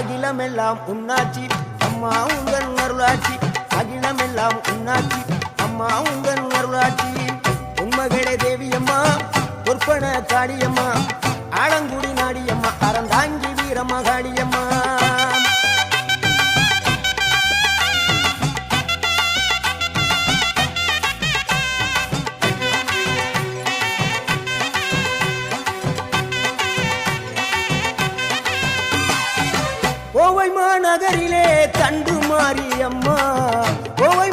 அகிலமெல்லாம் உன்னாட்சி அம்மா உங்கள் அருளாட்சி அகிலமெல்லாம் உன்னாட்சி அம்மா உங்கள் அருளாட்சி உண்மகளே தேவியம்மா பொற்பன காளியம்மா ஆலங்குடி நாடியம்மா அறந்தாங்கி வீரம்மா காளியம்மா கோவை மாநகரிலே தண்டு மாரியம்மா கோவை